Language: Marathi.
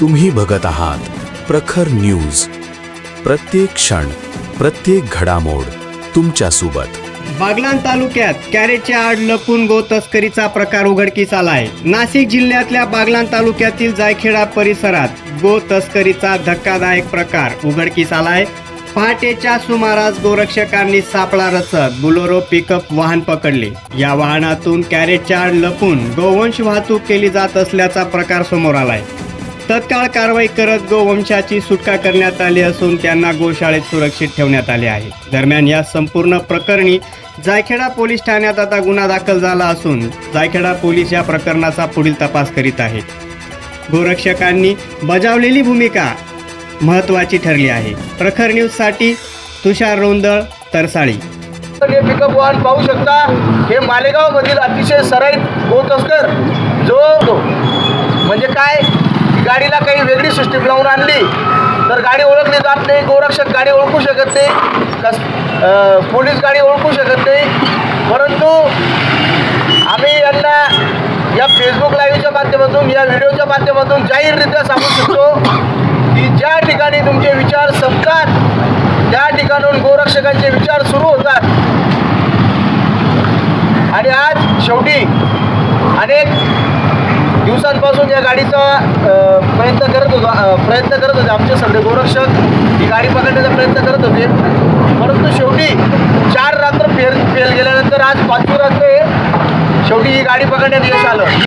तुम्ही बघत आहात प्रखर न्यूज. प्रत्येक क्षण, प्रत्येक घडामोड तुमच्या सोबत. बागलाण तालुक्यात कॅरेटच्या आड लपून गो तस्करीचा प्रकार उघडकीस आलाय. नाशिक जिल्ह्यातल्या बागलाण तालुक्यातील जायखेडा परिसरात गो तस्करीचा धक्कादायक प्रकार उघडकीस आलाय. पहाटेच्या सुमारास गोरक्षकांनी सापळा रचत बुलोरो पिकअप वाहन पकडले. या वाहनातून कॅरेटच्या आड लपून गोवंश वाहतूक केली जात असल्याचा प्रकार समोर आलाय. तत्काळ कारवाई करत गोवंशाची सुटका करण्यात आली असून त्यांना गोशाळेत सुरक्षित ठेवण्यात आले आहे. दरम्यान या संपूर्ण प्रकरणी जायखेडा पोलीस ठाण्यात आता गुन्हा दाखल झाला असून जायखेडा पोलीस या प्रकरणाचा पुढील तपास करीत आहेत. गोरक्षकांनी बजावलेली भूमिका महत्त्वाची ठरली आहे. प्रखर न्यूजसाठी तुषार रोंदळ, तरसाळी. हे पिकअप वाहन पाहू शकता. हे मालेगाव मधील अतिशय सराईत गो तस्कर जो म्हणजे काय, गाडीला काही वेगळी सिस्टीम लावून आणली तर गाडी ओळखली जात नाही. गोरक्षक गाडी ओळखू शकत नाही, पोलीस गाडी ओळखू शकत नाही. परंतु आम्ही यांना या फेसबुक लाईव्हच्या माध्यमातून, या व्हिडिओच्या माध्यमातून जाहीररित्या सांगू शकतो की ज्या ठिकाणी तुमचे विचार संपतात त्या ठिकाणून गोरक्षकांचे विचार सुरू होतात. आणि आज शेवटी अनेक दिवसांपासून या गाडीचा प्रयत्न करत होते आमचे सगळे गोरक्षक. ही गाडी पकडण्याचा प्रयत्न करत होते, परंतु शेवटी 4 रात्र फेल गेल्यानंतर आज 5वी रात्र शेवटी ही गाडी पकडण्यात यश आलं.